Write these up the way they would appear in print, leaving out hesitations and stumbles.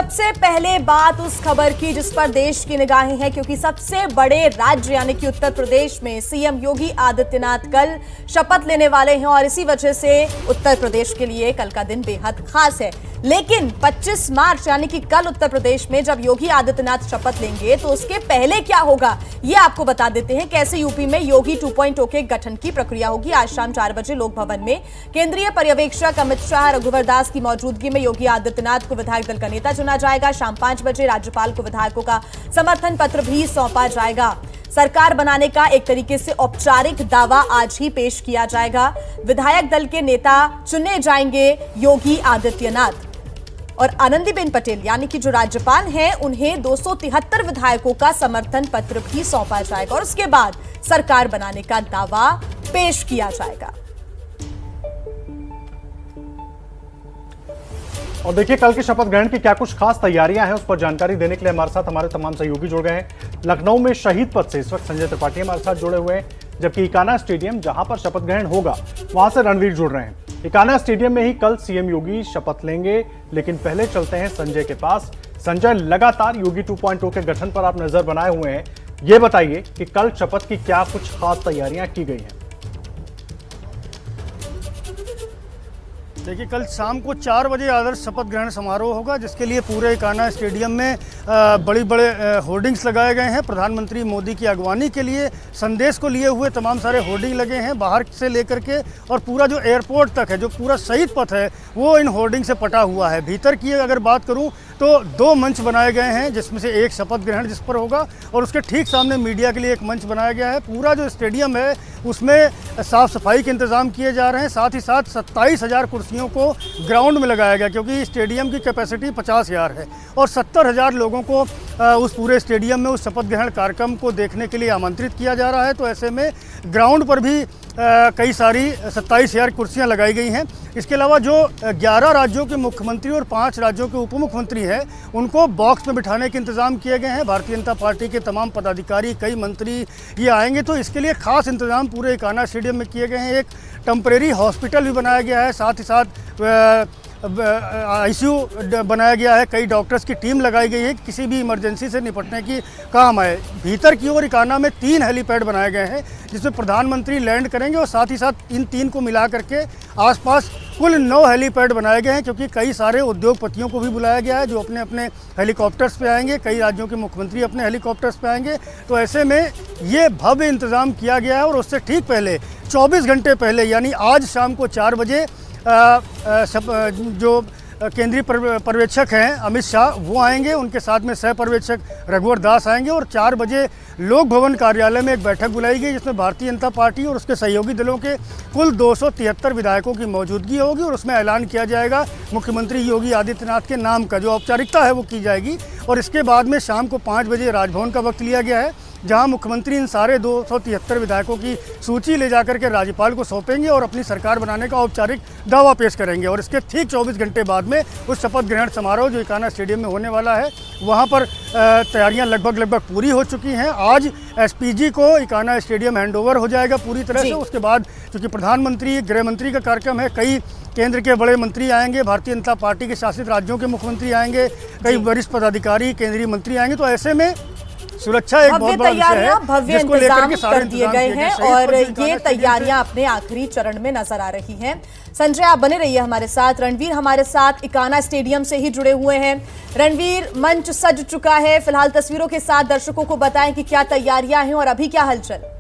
सबसे पहले बात उस खबर की जिस पर देश की निगाहें हैं, क्योंकि सबसे बड़े राज्य यानी कि उत्तर प्रदेश में सीएम योगी आदित्यनाथ कल शपथ लेने वाले हैं और इसी वजह से उत्तर प्रदेश के लिए कल का दिन बेहद खास है। लेकिन 25 मार्च यानी कि कल उत्तर प्रदेश में जब योगी आदित्यनाथ शपथ लेंगे तो उसके पहले क्या होगा ये आपको बता देते हैं। कैसे यूपी में योगी 2.0 के गठन की प्रक्रिया होगी। आज शाम 4 बजे लोक भवन में केंद्रीय पर्यवेक्षक अमित शाह रघुवर दास की मौजूदगी में योगी आदित्यनाथ को विधायक दल का नेता चुना जाएगा। शाम 5 बजे राज्यपाल को विधायकों का समर्थन पत्र भी सौंपा जाएगा। सरकार बनाने का एक तरीके से औपचारिक दावा आज ही पेश किया जाएगा। विधायक दल के नेता चुने जाएंगे योगी आदित्यनाथ और आनंदीबेन पटेल यानी कि जो राज्यपाल हैं उन्हें 273 विधायकों का समर्थन पत्र भी सौंपा जाएगा और उसके बाद सरकार बनाने का दावा पेश किया जाएगा। और देखिए कल के शपथ ग्रहण की क्या कुछ खास तैयारियां हैं उस पर जानकारी देने के लिए हमारे साथ हमारे तमाम सहयोगी जुड़ गए हैं। लखनऊ में शहीद पथ से इस वक्त संजय त्रिपाठी हमारे साथ जुड़े हुए हैं, जबकि इकाना स्टेडियम जहां पर शपथ ग्रहण होगा वहां से रणवीर जुड़ रहे हैं। इकाना स्टेडियम में ही कल सीएम योगी शपथ लेंगे, लेकिन पहले चलते हैं संजय के पास। संजय, लगातार योगी 2.0 के गठन पर आप नजर बनाए हुए हैं, ये बताइए कि कल शपथ की क्या कुछ खास तैयारियां की गई हैं। देखिए कल शाम को 4 बजे आदर्श शपथ ग्रहण समारोह होगा, जिसके लिए पूरे इकाना स्टेडियम में बड़े बड़े होर्डिंग्स लगाए गए हैं। प्रधानमंत्री मोदी की अगवानी के लिए संदेश को लिए हुए तमाम सारे होर्डिंग लगे हैं, बाहर से लेकर के और पूरा जो एयरपोर्ट तक है, जो पूरा शहीद पथ है वो इन होर्डिंग से पटा हुआ है। भीतर की अगर बात करूं तो 2 मंच बनाए गए हैं, जिसमें से एक शपथ ग्रहण जिस पर होगा और उसके ठीक सामने मीडिया के लिए एक मंच बनाया गया है। पूरा जो स्टेडियम है उसमें साफ सफाई के इंतजाम किए जा रहे हैं। साथ ही साथ 27,000 कुर्सियों को ग्राउंड में लगाया गया, क्योंकि स्टेडियम की कैपेसिटी 50,000 है और 70,000 लोगों को उस पूरे स्टेडियम में उस शपथ ग्रहण कार्यक्रम को देखने के लिए आमंत्रित किया जा रहा है। तो ऐसे में ग्राउंड पर भी कई सारी 27,000 कुर्सियां लगाई गई हैं। इसके अलावा जो 11 राज्यों के मुख्यमंत्री और 5 राज्यों के उप मुख्यमंत्री हैं उनको बॉक्स में बिठाने के इंतजाम किए गए हैं। भारतीय जनता पार्टी के तमाम पदाधिकारी, कई मंत्री ये आएंगे, तो इसके लिए खास इंतजाम पूरे इकाना स्टेडियम में किए गए हैं। एक टेम्परेरी हॉस्पिटल भी बनाया गया है, साथ ही साथ ICU बनाया गया है। कई डॉक्टर्स की टीम लगाई गई है, किसी भी इमरजेंसी से निपटने की काम आए। भीतर की ओर इकाना में 3 हेलीपैड बनाए गए हैं, जिसमें प्रधानमंत्री लैंड करेंगे और साथ ही साथ इन 3 को मिला करके आसपास कुल 9 हेलीपैड बनाए गए हैं, क्योंकि कई सारे उद्योगपतियों को भी बुलाया गया है जो अपने अपने हेलीकॉप्टर्स पे आएंगे। कई राज्यों के मुख्यमंत्री अपने हेलीकॉप्टर्स पे आएंगे। तो ऐसे में ये भव्य इंतजाम किया गया है और उससे ठीक पहले 24 घंटे पहले यानी आज शाम को 4 बजे जो केंद्रीय पर्यवेक्षक हैं अमित शाह वो आएंगे, उनके साथ में सह पर्यवेक्षक रघुवर दास आएंगे और 4 बजे लोक भवन कार्यालय में एक बैठक बुलाई गई, जिसमें भारतीय जनता पार्टी और उसके सहयोगी दलों के कुल 273 विधायकों की मौजूदगी होगी और उसमें ऐलान किया जाएगा मुख्यमंत्री योगी आदित्यनाथ के नाम का। जो औपचारिकता है वो की जाएगी और इसके बाद में शाम को 5 बजे राजभवन का वक्त लिया गया है, जहां मुख्यमंत्री इन सारे 273 विधायकों की सूची ले जाकर के राज्यपाल को सौंपेंगे और अपनी सरकार बनाने का औपचारिक दावा पेश करेंगे। और इसके ठीक 24 घंटे बाद में उस शपथ ग्रहण समारोह जो इकाना स्टेडियम में होने वाला है वहां पर तैयारियां लगभग पूरी हो चुकी हैं। आज SPG को इकाना स्टेडियम हैंडओवर हो जाएगा पूरी तरह से। उसके बाद चूँकि प्रधानमंत्री, गृह मंत्री का कार्यक्रम है, कई केंद्र के बड़े मंत्री आएंगे, भारतीय जनता पार्टी के शासित राज्यों के मुख्यमंत्री आएंगे, कई वरिष्ठ पदाधिकारी, केंद्रीय मंत्री आएंगे। तो ऐसे में सुरक्षा एक बहुत बड़ा विषय है, भव्य इंतजाम कर दिए गए हैं और ये तैयारियां अपने आखिरी चरण में नजर आ रही हैं। संजय, आप बने रहिए हमारे साथ। रणवीर हमारे साथ इकाना स्टेडियम से ही जुड़े हुए हैं। रणवीर, मंच सज चुका है, फिलहाल तस्वीरों के साथ दर्शकों को बताएं कि क्या तैयारियां हैं और अभी क्या हलचल।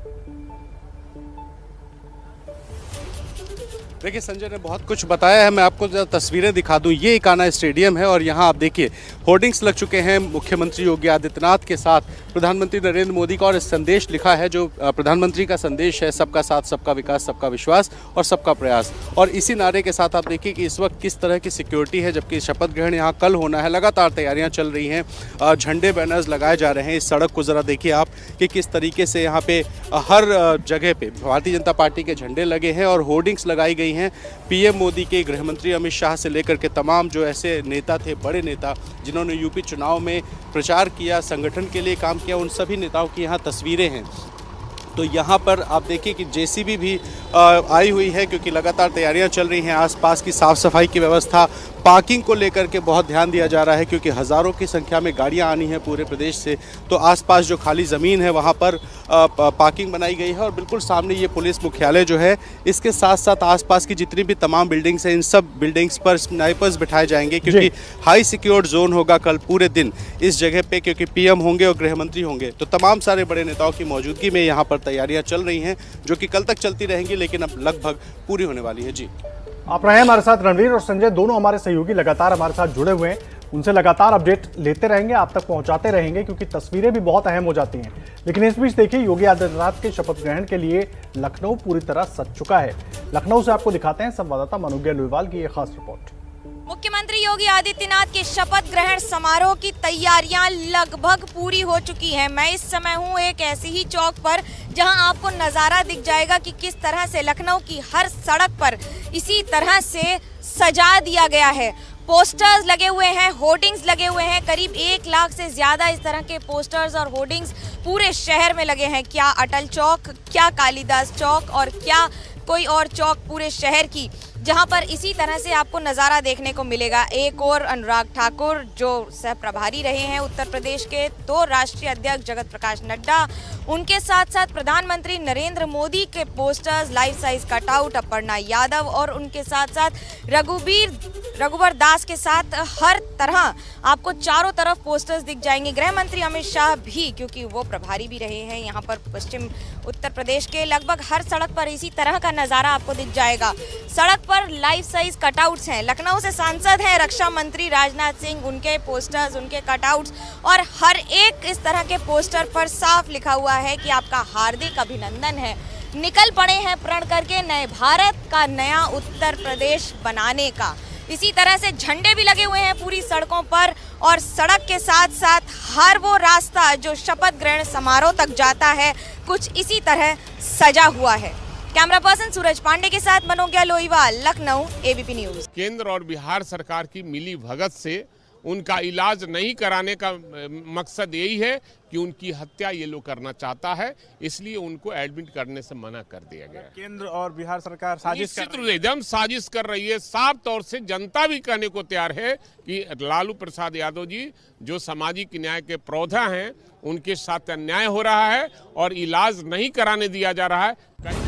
देखिए संजय ने बहुत कुछ बताया है, मैं आपको तस्वीरें दिखा दूं। ये इकाना स्टेडियम है और यहाँ आप देखिए होर्डिंग्स लग चुके हैं मुख्यमंत्री योगी आदित्यनाथ के साथ प्रधानमंत्री नरेंद्र मोदी का, और संदेश लिखा है जो प्रधानमंत्री का संदेश है, सबका साथ, सबका विकास, सबका विश्वास और सबका प्रयास। और इसी नारे के साथ आप देखिए कि इस वक्त किस तरह की सिक्योरिटी है, जबकि शपथ ग्रहण यहाँ कल होना है। लगातार तैयारियाँ चल रही हैं, झंडे बैनर्स लगाए जा रहे हैं। इस सड़क को ज़रा देखिए आप कि किस तरीके से यहाँ पे हर जगह पे भारतीय जनता पार्टी के झंडे लगे हैं और होर्डिंग्स लगाई गई हैं। पीएम मोदी के, गृह मंत्री अमित शाह से लेकर के तमाम जो ऐसे नेता थे, बड़े नेता जिन्होंने यूपी चुनाव में प्रचार किया, संगठन के लिए काम किया, उन सभी नेताओं की यहाँ तस्वीरें हैं। तो यहाँ पर आप देखिए कि जेसीबी भी आई हुई है, क्योंकि लगातार तैयारियां चल रही हैं। आसपास की साफ़ सफाई की व्यवस्था पार्किंग को लेकर के बहुत ध्यान दिया जा रहा है, क्योंकि हज़ारों की संख्या में गाड़ियां आनी है पूरे प्रदेश से। तो आसपास जो खाली ज़मीन है वहां पर पार्किंग बनाई गई है और बिल्कुल सामने ये पुलिस मुख्यालय जो है, इसके साथ साथ आसपास की जितनी भी तमाम बिल्डिंग्स हैं, इन सब बिल्डिंग्स पर स्नाइपर्स बिठाए जाएंगे, क्योंकि हाई सिक्योर्ड जोन होगा कल पूरे दिन इस जगह पे, क्योंकि पीएम होंगे और गृह मंत्री होंगे। तो तमाम सारे बड़े नेताओं की मौजूदगी में यहाँ पर तैयारियां चल रही हैं, जो कि कल तक चलती रहेंगी, लेकिन अब लगभग पूरी होने वाली है। जी, आप रहे हमारे साथ। रणवीर और संजय दोनों हमारे सहयोगी लगातार हमारे साथ जुड़े हुए हैं, उनसे लगातार अपडेट लेते रहेंगे, आप तक पहुंचाते रहेंगे, क्योंकि तस्वीरें भी बहुत अहम हो जाती हैं। लेकिन इस बीच देखिए, योगी आदित्यनाथ के शपथ ग्रहण के लिए लखनऊ पूरी तरह सज चुका है। लखनऊ से आपको दिखाते हैं संवाददाता मनोज्ञा लोईवाल की यह खास रिपोर्ट। मुख्यमंत्री योगी आदित्यनाथ के शपथ ग्रहण समारोह की तैयारियां लगभग पूरी हो चुकी हैं। मैं इस समय हूं एक ऐसी ही चौक पर जहां आपको नज़ारा दिख जाएगा कि किस तरह से लखनऊ की हर सड़क पर इसी तरह से सजा दिया गया है। पोस्टर्स लगे हुए हैं, होर्डिंग्स लगे हुए हैं, करीब 1 लाख से ज़्यादा इस तरह के पोस्टर्स और होर्डिंग्स पूरे शहर में लगे हैं। क्या अटल चौक, क्या कालिदास चौक और क्या कोई और चौक पूरे शहर की, जहां पर इसी तरह से आपको नज़ारा देखने को मिलेगा। एक और अनुराग ठाकुर जो सह प्रभारी रहे हैं उत्तर प्रदेश के, तो राष्ट्रीय अध्यक्ष जगत प्रकाश नड्डा, उनके साथ साथ प्रधानमंत्री नरेंद्र मोदी के posters, life size cutout, Aparna Yadav और उनके साथ साथ रघुवर दास के साथ हर तरह आपको चारों तरफ पोस्टर्स दिख जाएंगे। गृह मंत्री अमित शाह भी, क्योंकि वो प्रभारी भी रहे हैं यहाँ पर पश्चिम उत्तर प्रदेश के, लगभग हर सड़क पर इसी तरह का नज़ारा आपको दिख जाएगा। सड़क पर लाइफ साइज कटआउट्स हैं। लखनऊ से सांसद हैं रक्षा मंत्री राजनाथ सिंह, उनके पोस्टर्स, उनके कटआउट्स और हर एक इस तरह के पोस्टर पर साफ लिखा हुआ है कि आपका हार्दिक अभिनंदन है। निकल पड़े हैं प्रण करके नए भारत का, नया उत्तर प्रदेश बनाने का। इसी तरह से झंडे भी लगे हुए हैं पूरी सड़कों पर और सड़क के साथ साथ हर वो रास्ता जो शपथ ग्रहण समारोह तक जाता है, कुछ इसी तरह सजा हुआ है। कैमरा पर्सन सूरज पांडे के साथ मनोज्ञा लोईवाल, लखनऊ, एबीपी न्यूज। केंद्र और बिहार सरकार की मिली भगत से उनका इलाज नहीं कराने का मकसद यही है कि उनकी हत्या ये लोग करना चाहता है, इसलिए उनको एडमिट करने से मना कर दिया गया। केंद्र और बिहार सरकार साजिश एकदम साजिश कर रही है। साफ तौर से जनता भी कहने को तैयार है कि लालू प्रसाद यादव जी जो सामाजिक न्याय के प्रौधा हैं, उनके साथ अन्याय हो रहा है और इलाज नहीं कराने दिया जा रहा है।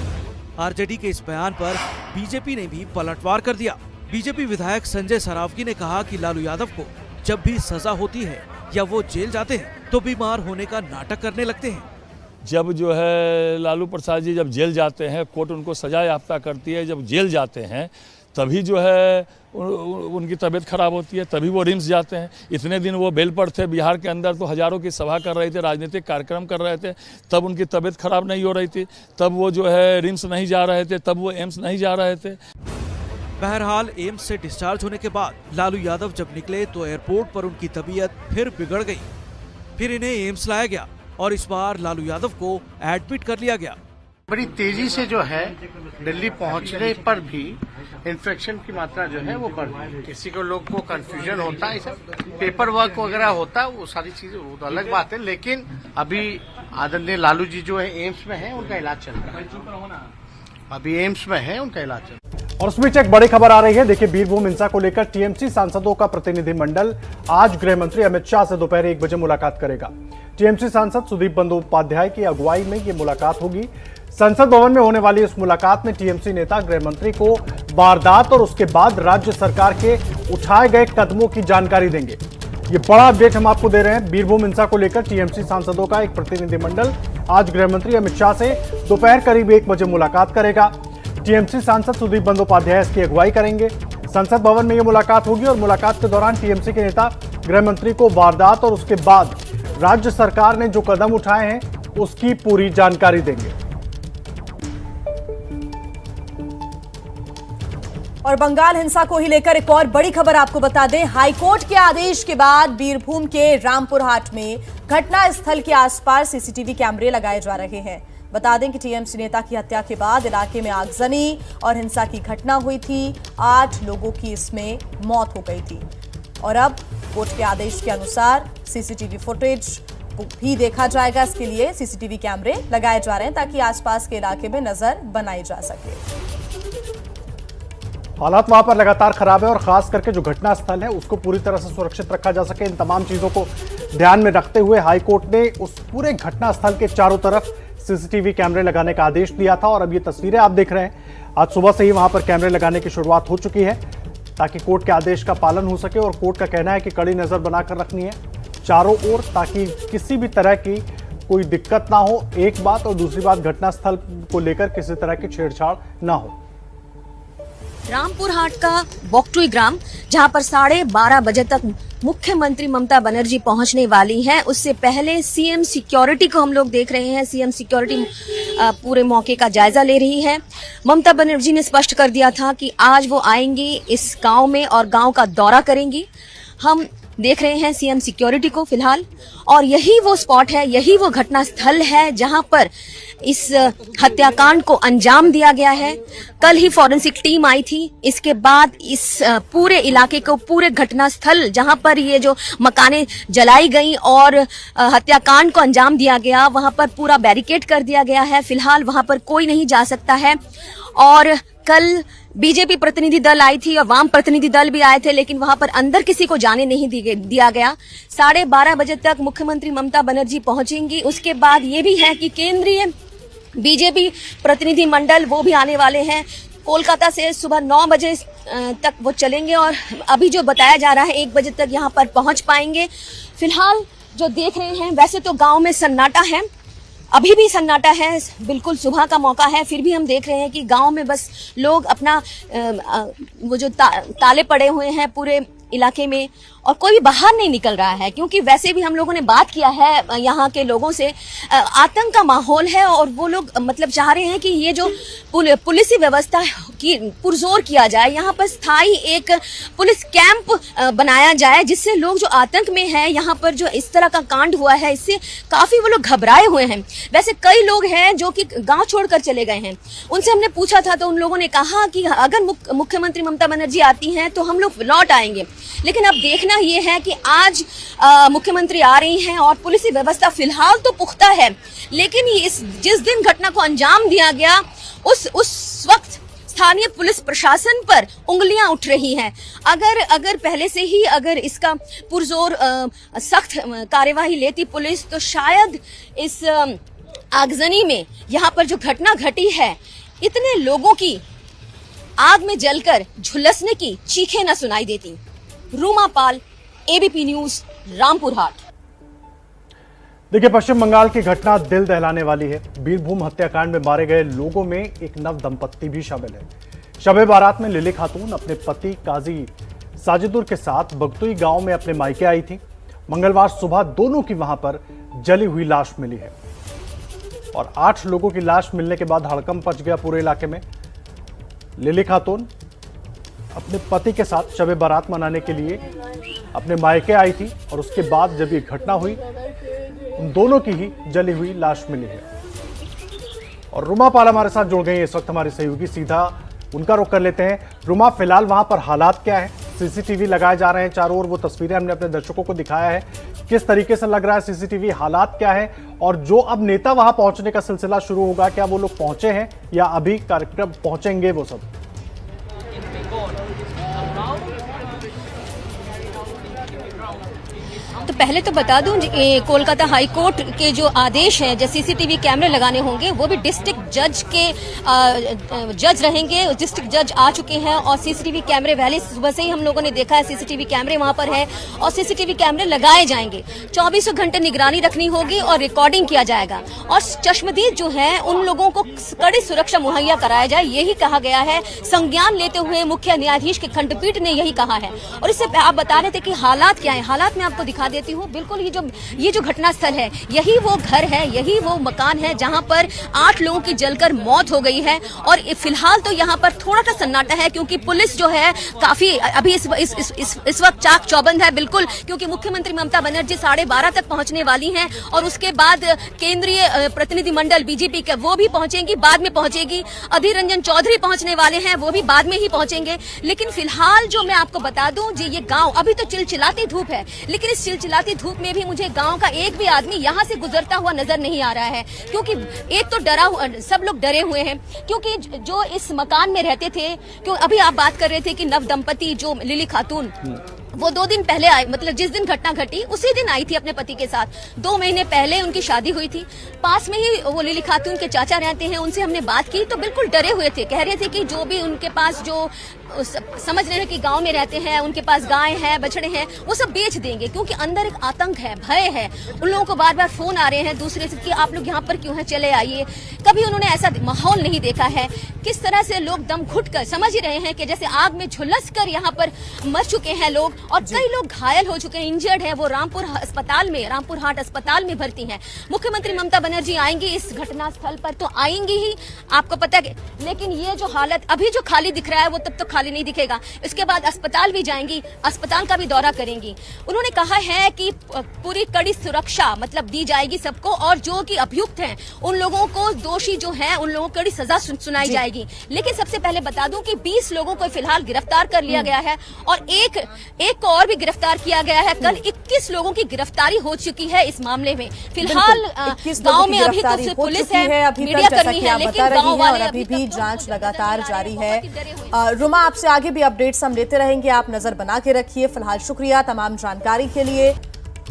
आरजेडी के इस बयान पर बीजेपी ने भी पलटवार कर दिया। बीजेपी विधायक संजय सरावगी ने कहा कि लालू यादव को जब भी सजा होती है या वो जेल जाते हैं तो बीमार होने का नाटक करने लगते हैं। जब जो है लालू प्रसाद जी जब जेल जाते हैं, कोर्ट उनको सजा याफ्ता करती है, जब जेल जाते हैं तभी जो है उनकी तबीयत खराब होती है, तभी वो रिम्स जाते हैं। इतने दिन वो बेल पर थे, बिहार के अंदर तो हजारों की सभा कर रहे थे, राजनीतिक कार्यक्रम कर रहे थे, तब उनकी तबीयत खराब नहीं हो रही थी, तब वो जो है रिम्स नहीं जा रहे थे, तब वो एम्स नहीं जा रहे थे। बहरहाल एम्स से डिस्चार्ज होने के बाद लालू यादव जब निकले तो एयरपोर्ट पर उनकी तबीयत फिर बिगड़ गई। फिर इन्हें एम्स लाया गया और इस बार लालू यादव को एडमिट कर लिया गया। बड़ी तेजी से जो है दिल्ली पहुंचने पर भी इन्फेक्शन की मात्रा जो है वो बढ़ रही है। किसी को लोग को कंफ्यूजन होता है, पेपर वर्क वगैरह होता है, वो सारी चीजें वो तो अलग बात है, लेकिन अभी आदरणीय लालू जी जो है एम्स में है, उनका इलाज चल रहा है। अभी एम्स में है, उनका इलाज चल रहा है। और उस बीच एक बड़ी खबर आ रही है। देखिए, बीरभूम हिंसा को लेकर टीएमसी सांसदों का प्रतिनिधिमंडल आज गृह मंत्री अमित शाह से दोपहर 1 बजे मुलाकात करेगा। टीएमसी सांसद सुदीप बंदोपाध्याय की अगुवाई में ये मुलाकात होगी। संसद भवन में होने वाली इस मुलाकात में टीएमसी नेता गृह मंत्री को वारदात और उसके बाद राज्य सरकार के उठाए गए कदमों की जानकारी देंगे। ये बड़ा अपडेट हम आपको दे रहे हैं। बीरभूम हिंसा को लेकर टीएमसी सांसदों का एक प्रतिनिधिमंडल आज गृह मंत्री अमित शाह से दोपहर करीब 1 बजे मुलाकात करेगा। टीएमसी सांसद सुदीप बंदोपाध्याय इसकी अगुवाई करेंगे। संसद भवन में यह मुलाकात होगी और मुलाकात के दौरान टीएमसी के नेता गृह मंत्री को वारदात और उसके बाद राज्य सरकार ने जो कदम उठाए हैं उसकी पूरी जानकारी देंगे। और बंगाल हिंसा को ही लेकर एक और बड़ी खबर आपको बता दें। हाईकोर्ट के आदेश के बाद बीरभूम के रामपुर हाट में घटना स्थल के आसपास सीसीटीवी कैमरे लगाए जा रहे हैं। बता दें कि टीएमसी नेता की हत्या के बाद इलाके में आगजनी और हिंसा की घटना हुई थी। 8 लोगों की इसमें मौत हो गई थी और अब कोर्ट के आदेश के अनुसार सीसीटीवी फुटेज भी देखा जाएगा। इसके लिए सीसीटीवी कैमरे लगाए जा रहे हैं ताकि आसपास के इलाके में नजर बनाई जा सके। हालात वहां पर लगातार खराब है और खास करके जो घटना स्थल है उसको पूरी तरह से सुरक्षित रखा जा सके, इन तमाम चीजों को ध्यान में रखते हुए हाईकोर्ट ने उस पूरे घटना स्थल के चारों तरफ सीसीटीवी कैमरे लगाने का आदेश दिया था। और अब ये तस्वीरें आप देख रहे हैं, आज सुबह से ही वहां पर कैमरे लगाने की शुरुआत हो चुकी है ताकि कोर्ट के आदेश का पालन हो सके। और कोर्ट का कहना है कि कड़ी नजर बनाकर रखनी है चारों ओर, ताकि किसी भी तरह की कोई दिक्कत ना हो, एक बात। और दूसरी बात, घटनास्थल को लेकर किसी तरह की छेड़छाड़ ना हो। रामपुर हाट का बोक्टुई ग्राम, जहां पर 12:30 बजे तक मुख्यमंत्री ममता बनर्जी पहुंचने वाली हैं, उससे पहले सीएम सिक्योरिटी को हम लोग देख रहे हैं। सीएम सिक्योरिटी पूरे मौके का जायजा ले रही है। ममता बनर्जी ने स्पष्ट कर दिया था कि आज वो आएंगी इस गांव में और गांव का दौरा करेंगी। हम देख रहे हैं सीएम सिक्योरिटी को फिलहाल, और यही वो स्पॉट है, यही वो घटना स्थल है जहां पर इस हत्याकांड को अंजाम दिया गया है। कल ही फॉरेंसिक टीम आई थी। इसके बाद इस पूरे इलाके को, पूरे घटना स्थल जहां पर ये जो मकानें जलाई गई और हत्याकांड को अंजाम दिया गया, वहां पर पूरा बैरिकेड कर दिया गया है। फिलहाल वहां पर कोई नहीं जा सकता है। और कल बीजेपी प्रतिनिधि दल आई थी और वाम प्रतिनिधि दल भी आए थे, लेकिन वहां पर अंदर किसी को जाने नहीं दिया गया। 12:30 बजे तक मुख्यमंत्री ममता बनर्जी पहुंचेंगी। उसके बाद ये भी है कि केंद्रीय बीजेपी प्रतिनिधि मंडल वो भी आने वाले हैं। कोलकाता से सुबह 9 बजे तक वो चलेंगे और अभी जो बताया जा रहा है 1 बजे तक यहाँ पर पहुंच पाएंगे। फिलहाल जो देख रहे हैं, वैसे तो गांव में सन्नाटा है, अभी भी सन्नाटा है, बिल्कुल सुबह का मौका है, फिर भी हम देख रहे हैं कि गांव में बस लोग अपना वो जो ताले पड़े हुए हैं पूरे इलाके में, और कोई भी बाहर नहीं निकल रहा है, क्योंकि वैसे भी हम लोगों ने बात किया है यहाँ के लोगों से, आतंक का माहौल है और वो लोग मतलब चाह रहे हैं कि ये जो पुलिस व्यवस्था की पुरजोर किया जाए, यहाँ पर स्थायी एक पुलिस कैंप बनाया जाए, जिससे लोग जो आतंक में हैं, यहाँ पर जो इस तरह का कांड हुआ है, इससे काफी वो लोग घबराए हुए हैं। वैसे कई लोग हैं जो कि गांव छोड़कर चले गए हैं, उनसे हमने पूछा था तो उन लोगों ने कहा कि अगर मुख्यमंत्री ममता बनर्जी आती हैं तो हम लोग लौट आएंगे। लेकिन अब देखना ये है कि आज मुख्यमंत्री आ रही हैं और पुलिस व्यवस्था फिलहाल तो पुख्ता है, लेकिन जिस दिन घटना को अंजाम दिया गया उस वक्त स्थानीय पुलिस प्रशासन पर उंगलियां उठ रही हैं। अगर पहले से ही अगर इसका पुरजोर सख्त कार्यवाही लेती पुलिस, तो शायद इस आगजनी में यहाँ पर जो घटना घटी है, इतने लोगों की आग में जलकर झुलसने की चीखें न सुनाई देती। रूमा पाल, एबीपी न्यूज, रामपुर हाट। देखिए, पश्चिम बंगाल की घटना दिल दहलाने वाली है। बीरभूम हत्याकांड में मारे गए लोगों में एक नव दंपत्ति भी शामिल है। शब-ए बारात में लिली खातून अपने पति काजी साजिदुर के साथ बगतुई गांव में अपने मायके आई थी। मंगलवार सुबह दोनों की वहां पर जली हुई लाश मिली है और 8 लोगों की लाश मिलने के बाद हड़कंप मच गया पूरे इलाके में। लिली खातून अपने पति के साथ शब-ए बारात मनाने के लिए अपने मायके आई थी और उसके बाद जब ये घटना हुई, उन दोनों की ही जली हुई लाश मिली है। और रुमा पाल हमारे साथ जुड़ गई इस वक्त, हमारे सहयोगी, सीधा उनका रुख कर लेते हैं। रुमा, फिलहाल वहां पर हालात क्या है? सीसीटीवी लगाए जा रहे हैं चारों ओर, वो तस्वीरें हमने अपने दर्शकों को दिखाया है। किस तरीके से लग रहा है सीसीटीवी, हालात क्या है? और जो अब नेता वहां पहुंचने का सिलसिला शुरू होगा, क्या वो लोग पहुंचे हैं या अभी कार्यक्रम पहुंचेंगे वो सब? तो पहले तो बता दूं, कोलकाता हाई कोर्ट के जो आदेश हैं, जो सीसीटीवी कैमरे लगाने होंगे, वो भी डिस्ट्रिक्ट जज के जज रहेंगे। डिस्ट्रिक्ट जज आ चुके हैं और सीसीटीवी कैमरे पहले सुबह से ही हम लोगों ने देखा है, सीसीटीवी कैमरे वहां पर है और सीसीटीवी कैमरे लगाए जाएंगे। 24 घंटे निगरानी रखनी होगी और रिकॉर्डिंग किया जाएगा। और चश्मदीद जो है, उन लोगों को कड़ी सुरक्षा मुहैया कराया जाए, यही कहा गया है। संज्ञान लेते हुए मुख्य न्यायाधीश की खंडपीठ ने यही कहा है। और इससे आप बता रहे थे कि हालात क्या है, हालात में आपको दिखा देती हूँ। बिल्कुल ये जो घटना स्थल है, यही वो घर है, यही वो मकान है जहां पर 8 लोगों की जलकर मौत हो गई है। और फिलहाल तो यहाँ पर थोड़ा सा सन्नाटा है, क्योंकि पुलिस जो है काफी अभी इस वक्त चाक चौबंद है, बिल्कुल, क्योंकि मुख्यमंत्री ममता बनर्जी 12:30 तक पहुंचने वाली हैं और उसके बाद केंद्रीय प्रतिनिधि मंडल बीजेपी के वो भी पहुंचेंगी, बाद में पहुंचेगी। अधीर रंजन चौधरी पहुंचने वाले हैं, वो भी बाद में ही पहुंचेंगे। लेकिन फिलहाल जो मैं आपको बता दूं जी, ये गांव अभी तो चिलचिलाती धूप है, लेकिन इस चिलचिलाती धूप में भी मुझे गांव का एक भी आदमी यहाँ से गुजरता हुआ नजर नहीं आ रहा है, क्योंकि एक तो सब लोग डरे हुए हैं, क्योंकि जो इस मकान में रहते थे, क्यों अभी आप बात कर रहे थे कि नव दंपति जो लिली खातून, वो 2 दिन पहले आई, मतलब जिस दिन घटना घटी उसी दिन आई थी अपने पति के साथ। 2 महीने पहले उनकी शादी हुई थी। पास में ही वो लिली खातून के चाचा रहते हैं, उनसे हमने बात की तो बिल्कुल डरे हुए थे, कह रहे थे कि जो भी उनके पास जो समझ रहे हैं कि गांव में रहते हैं, उनके पास गाय हैं, बछड़े हैं, वो सब बेच देंगे, क्योंकि अंदर एक आतंक है, भय है। उन लोगों को बार बार फोन आ रहे हैं दूसरे से कि आप लोग यहाँ पर क्यों हैं, चले आइए। कभी उन्होंने ऐसा माहौल नहीं देखा है। किस तरह से लोग दम घुट कर, समझ ही रहे हैं कि जैसे आग में झुलस कर यहाँ पर मर चुके हैं लोग, और कई लोग घायल हो चुके हैं, इंजर्ड है। वो रामपुर हाट अस्पताल में भर्ती हैं। मुख्यमंत्री ममता बनर्जी आएंगी इस घटना स्थल पर, तो आएंगी ही, आपको पता है। लेकिन ये जो हालत अभी जो खाली दिख रहा है वो तब तो खाली नहीं दिखेगा। इसके बाद अस्पताल भी जाएंगी, अस्पताल का भी दौरा करेंगी। उन्होंने कहा है कि पूरी कड़ी सुरक्षा मतलब दी जाएगी सबको, और जो कि अभियुक्त हैं उन लोगों को, दोषी जो हैं उन लोगों को कड़ी सजा सुनाई जाएगी। लेकिन सबसे पहले बता दूं कि 20 लोगों को फिलहाल गिरफ्तार कर लिया गया है, और एक को और भी गिरफ्तार किया गया है। कल 21 लोगों की गिरफ्तारी हो चुकी है इस मामले में। फिलहाल गांव में अभी तो सिर्फ पुलिस है, मीडिया कर्मी है, लेकिन गांव वाले अभी भी जांच लगातार जारी है। रुमा, आपसे आगे भी अपडेट्स हम लेते रहेंगे, आप नजर बना के रखिए। फिलहाल शुक्रिया तमाम जानकारी के लिए।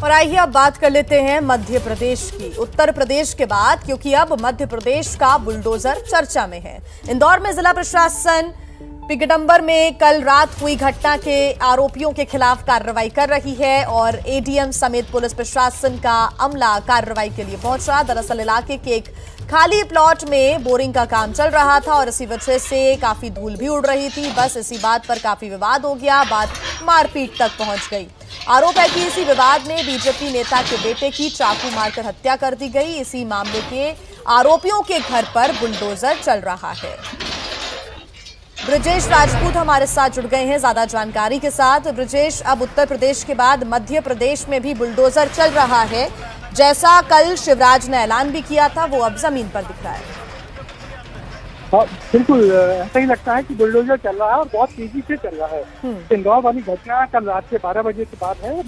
और आइए अब बात कर लेते हैं मध्य प्रदेश की, उत्तर प्रदेश के बाद, क्योंकि अब मध्य प्रदेश का बुलडोजर चर्चा में है। इंदौर में जिला प्रशासन पिगडम्बर में कल रात हुई घटना के आरोपियों के खिलाफ कार्रवाई कर रही है, और एडीएम समेत पुलिस प्रशासन का अमला कार्रवाई के लिए पहुंचा। दरअसल इलाके के एक खाली प्लॉट में बोरिंग का काम चल रहा था, और इसी वजह से काफी धूल भी उड़ रही थी। बस इसी बात पर काफी विवाद हो गया, बात मारपीट तक पहुंच गई। आरोप है कि इसी विवाद में बीजेपी नेता के बेटे की चाकू मारकर हत्या कर दी गई। इसी मामले के आरोपियों के घर पर बुलडोजर चल रहा है। ब्रजेश राजपूत हमारे साथ जुड़ गए हैं ज्यादा जानकारी के साथ। ब्रजेश, अब उत्तर प्रदेश के बाद मध्य प्रदेश में भी बुलडोजर चल रहा है, जैसा कल शिवराज ने ऐलान भी किया था, वो अब जमीन पर दिख रहा है। बिल्कुल ऐसा ही लगता है कि बुलडोजर चल रहा है, और बहुत तेजी से चल रहा है। इंदौर वाली घटना कल रात के 12 बजे की बात है,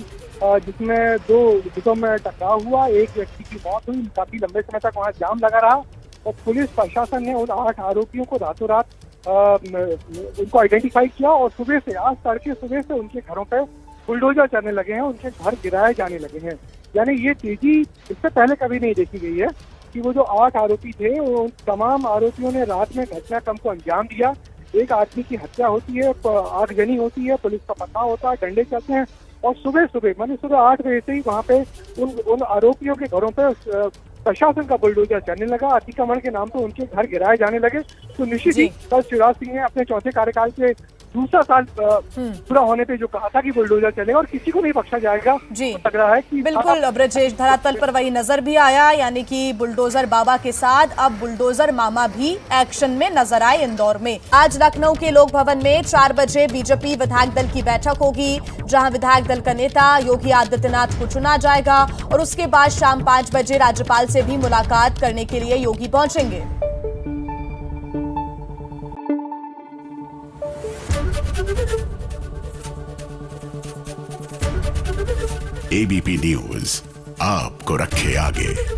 जिसमें 2 गुटों में टकराव हुआ, एक व्यक्ति की मौत हुई। काफी लंबे समय तक वहाँ जाम लगा रहा, और पुलिस प्रशासन ने उन 8 आरोपियों को रातों रात उनको आइडेंटिफाई किया, और सुबह से, आज तड़के सुबह से उनके घरों पे बुलडोजर चलने लगे हैं, उनके घर गिराए जाने लगे हैं। यानी ये तेजी इससे पहले कभी नहीं देखी गई है कि वो जो 8 आरोपी थे, उन तमाम आरोपियों ने रात में घटनाक्रम को अंजाम दिया। एक आदमी की हत्या होती है, आगजनी होती है, पुलिस का पता होता है, डंडे चलते हैं, और सुबह 8 बजे से ही वहाँ पे उन आरोपियों के घरों पे प्रशासन का बुलडोजर चलने लगा। अतिक्रमण के नाम पर उनके घर गिराए जाने लगे। तो निश्चित ही कल शिवराज सिंह ने अपने चौथे कार्यकाल के दूसरा साल पूरा होने पे जो कहा था कि बुलडोजर चलेगा और किसी को नहीं बख्शा जाएगा, जी लग रहा है कि बिल्कुल ब्रजेश, धरातल पर वही नजर भी आया, यानी कि बुलडोजर बाबा के साथ अब बुलडोजर मामा भी एक्शन में नजर आए इंदौर में। आज लखनऊ के लोक भवन में 4 बजे बीजेपी विधायक दल की बैठक होगी, जहां विधायक दल का नेता योगी आदित्यनाथ को चुना जाएगा, और उसके बाद शाम 5 बजे राज्यपाल से भी मुलाकात करने के लिए योगी पहुंचेंगे। एबीपी न्यूज आपको रखे आगे।